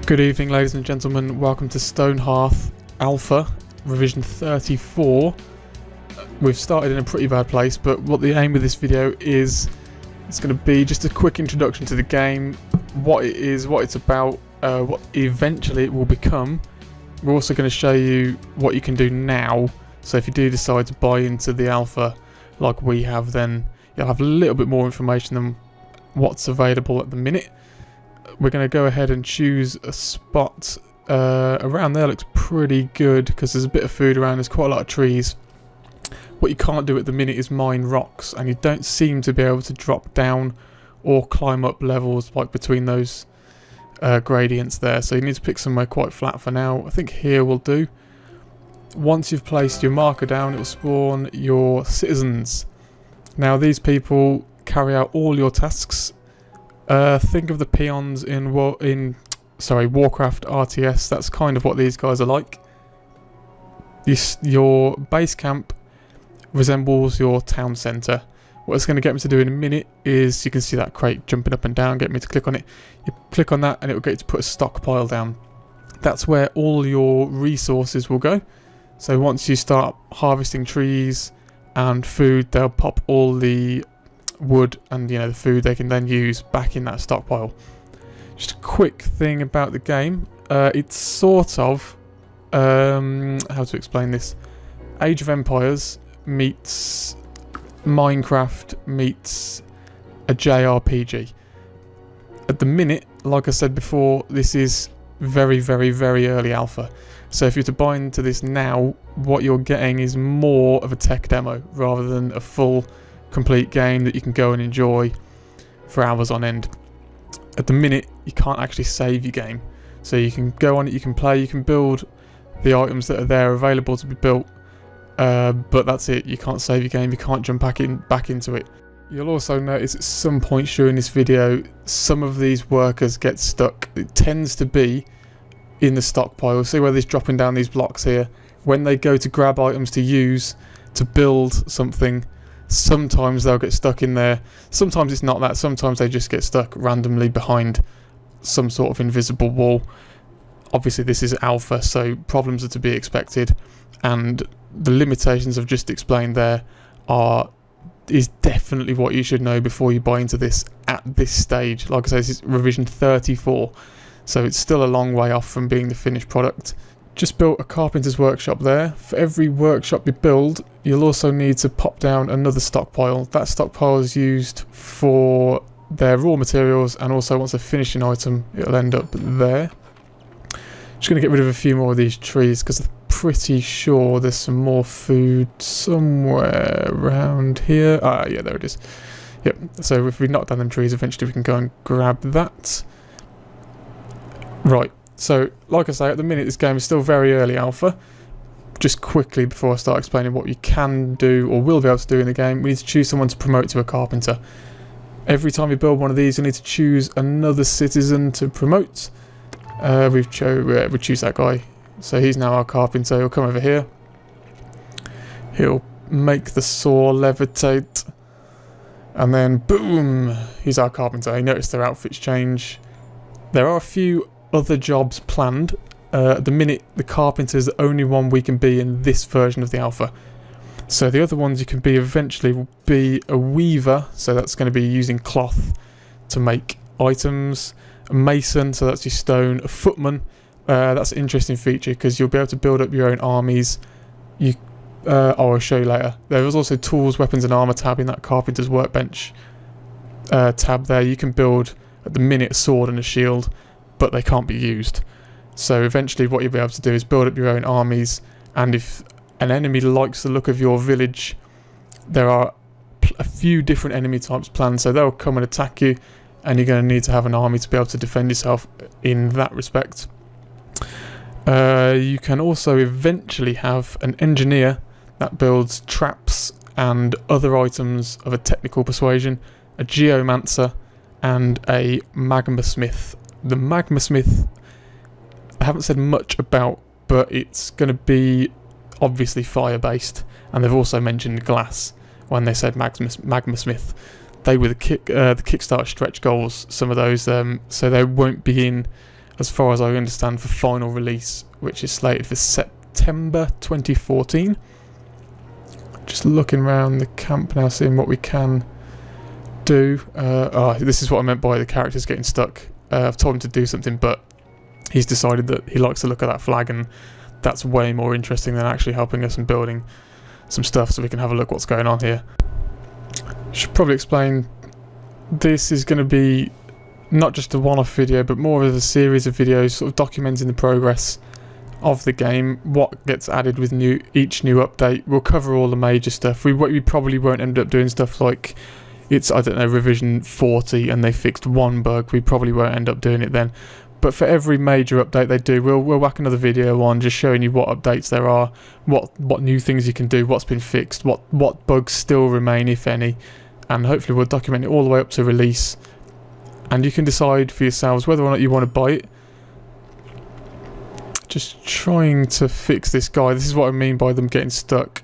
Good evening, ladies and gentlemen. Welcome to Stonehearth Alpha, revision 34. We've started in a pretty bad place, but what the aim of this video is, it's going to be just a quick introduction to the game, what it is, what it's about, what eventually it will become. We're also going to show you what you can do now, so if you do decide to buy into the alpha like we have, then you'll have a little bit more information than what's available at the minute. We're going to go ahead and choose a spot around there. Looks pretty good because there's a bit of food around, there's quite a lot of trees. What you can't do at the minute is mine rocks, and you don't seem to be able to drop down or climb up levels like between those gradients there, so you need to pick somewhere quite flat for now. I think here will do. Once you've placed your marker down, it will spawn your citizens. Now these people carry out all your tasks. Think of the peons in Warcraft RTS. That's kind of what these guys are like. Your base camp resembles your town centre. What it's going to get me to do in a minute is, you can see that crate jumping up and down, get me to click on it. You click on that and it will get you to put a stockpile down. That's where all your resources will go. So once you start harvesting trees and food, they'll pop all the wood and the food they can then use back in that stockpile. Just a quick thing about the game, it's sort of how to explain this, Age of Empires meets Minecraft meets a JRPG. At the minute, like I said before, this is very early alpha, so if you're to buy into this now, what you're getting is more of a tech demo rather than a full complete game that you can go and enjoy for hours on end. At the minute, you can't actually save your game, so you can go on it, you can play, you can build the items that are there available to be built, but that's it. You can't save your game, you can't jump back into it. You'll also notice at some point during this video, some of these workers get stuck. It tends to be in the stockpile. See where they're dropping down these blocks here? When they go to grab items to use to build something, sometimes they'll get stuck in there. Sometimes it's not that, sometimes they just get stuck randomly behind some sort of invisible wall. Obviously this is alpha, so problems are to be expected, and the limitations I've just explained there is definitely what you should know before you buy into this at this stage. Like I say, this is revision 34, so it's still a long way off from being the finished product. Just built a carpenter's workshop there. For every workshop you build, you'll also need to pop down another stockpile. That stockpile is used for their raw materials, and also once they finish an item, it'll end up there. Just going to get rid of a few more of these trees because I'm pretty sure there's some more food somewhere around here. Ah, yeah, there it is. Yep, so if we knock down them trees, eventually we can go and grab that. Right. So, like I say, at the minute this game is still very early alpha. Just quickly before I start explaining what you can do or will be able to do in the game, we need to choose someone to promote to a carpenter. Every time you build one of these, you need to choose another citizen to promote. We choose that guy. So he's now our carpenter. He'll come over here. He'll make the saw levitate. And then, boom! He's our carpenter. You notice their outfits change. There are a few other jobs planned. At the minute, the carpenter is the only one we can be in this version of the alpha. So the other ones you can be eventually will be a weaver, so that's going to be using cloth to make items. A mason, so that's your stone. A footman, that's an interesting feature because you'll be able to build up your own armies. I'll show you later. There is also tools, weapons and armour tab in that carpenter's workbench tab there. You can build, at the minute, a sword and a shield, but they can't be used. So eventually what you'll be able to do is build up your own armies, and if an enemy likes the look of your village, there are a few different enemy types planned, so they'll come and attack you, and you're going to need to have an army to be able to defend yourself in that respect. You can also eventually have an engineer that builds traps and other items of a technical persuasion, a geomancer, and a magma smith. The magma smith I haven't said much about, but it's going to be obviously fire based, and they've also mentioned glass when they said magma smith. They were the Kickstarter stretch goals, some of those, so they won't be in as far as I understand, for final release, which is slated for September 2014. Just looking around the camp now, seeing what we can do. This is what I meant by the characters getting stuck. I've told him to do something, but he's decided that he likes to look at that flag, and that's way more interesting than actually helping us and building some stuff, so we can have a look what's going on here. Should probably explain, this is going to be not just a one-off video, but more of a series of videos sort of documenting the progress of the game, what gets added with each new update. We'll cover all the major stuff. We probably won't end up doing stuff like it's, I don't know, revision 40 and they fixed one bug. We probably won't end up doing it then. But for every major update they do, we'll whack another video on just showing you what updates there are, what new things you can do, what's been fixed, what bugs still remain, if any, and hopefully we'll document it all the way up to release. And you can decide for yourselves whether or not you want to buy it. Just trying to fix this guy. This is what I mean by them getting stuck.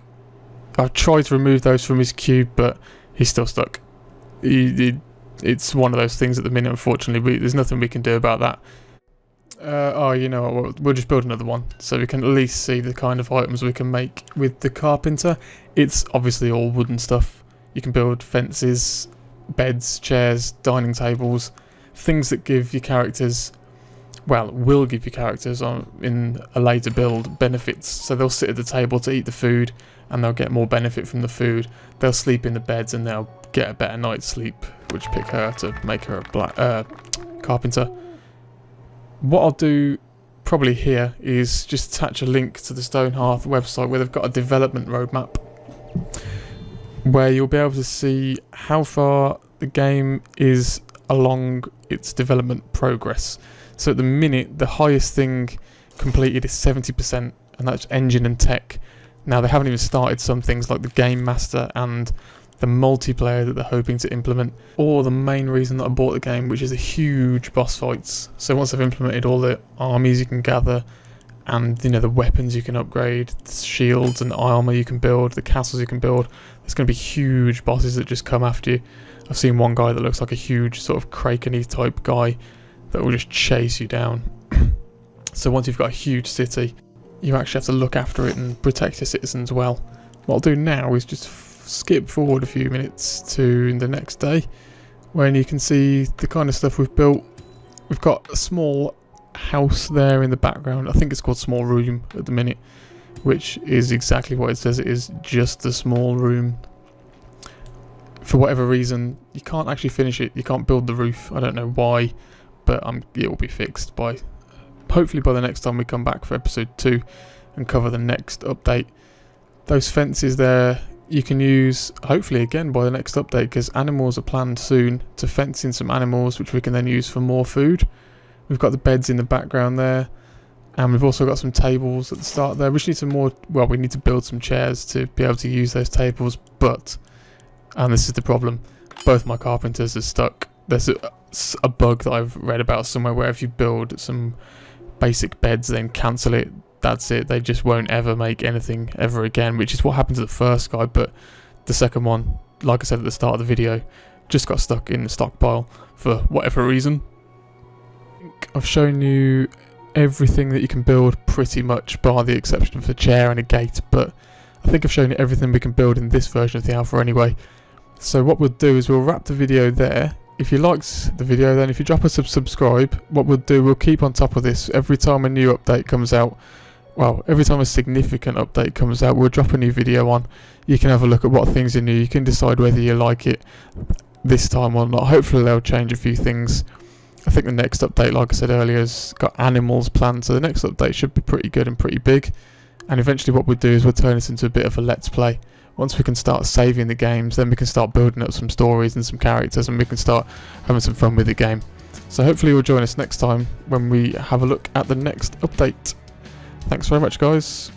I've tried to remove those from his cube, but he's still stuck. It's one of those things at the minute, unfortunately. There's nothing we can do about that. You know what, we'll just build another one, so we can at least see the kind of items we can make with the carpenter. It's obviously all wooden stuff. You can build fences, beds, chairs, dining tables, things that give your characters, well, will give your characters in a later build benefits. So they'll sit at the table to eat the food, and they'll get more benefit from the food. They'll sleep in the beds, and they'll get a better night's sleep, which pick her to make her a carpenter. What I'll do probably here is just attach a link to the Stonehearth website where they've got a development roadmap where you'll be able to see how far the game is along its development progress. So at the minute, the highest thing completed is 70%, and that's engine and tech. Now they haven't even started some things like the game master and the multiplayer that they're hoping to implement, or the main reason that I bought the game, which is the huge boss fights. So once they've implemented all the armies you can gather, and you know, the weapons you can upgrade, the shields and the armor you can build, the castles you can build, there's going to be huge bosses that just come after you. I've seen one guy that looks like a huge sort of Kraken-y type guy that will just chase you down. So once you've got a huge city, you actually have to look after it and protect your citizens well. What I'll do now is just skip forward a few minutes to the next day, when you can see the kind of stuff we've built. We've got a small house there in the background. I think it's called small room at the minute, which is exactly what it says it is, just a small room. For whatever reason, you can't actually finish it. You can't build the roof. I don't know why, but it will be fixed by hopefully by the next time we come back for episode 2 and cover the next update. Those fences there you can use hopefully again by the next update, because animals are planned soon to fence in some animals which we can then use for more food. We've got the beds in the background there, and we've also got some tables at the start there. We just need some more, well, we need to build some chairs to be able to use those tables, but, and this is the problem, both my carpenters are stuck. There's a bug that I've read about somewhere where if you build some basic beds then cancel it, that's it. They just won't ever make anything ever again, which is what happened to the first guy. But the second one, like I said at the start of the video, just got stuck in the stockpile for whatever reason. I think I've shown you everything that you can build pretty much, bar the exception of a chair and a gate, but I think I've shown you everything we can build in this version of the alpha anyway. So what we'll do is we'll wrap the video there. If you liked the video, then if you drop us a subscribe, what we'll do, we'll keep on top of this. Every time a new update comes out, well, every time a significant update comes out, we'll drop a new video on. You can have a look at what things are new. You can decide whether you like it this time or not. Hopefully they'll change a few things. I think the next update, like I said earlier, has got animals planned, so the next update should be pretty good and pretty big. And eventually what we'll do is we'll turn this into a bit of a let's play. Once we can start saving the games, then we can start building up some stories and some characters, and we can start having some fun with the game. So hopefully you'll join us next time when we have a look at the next update. Thanks very much, guys.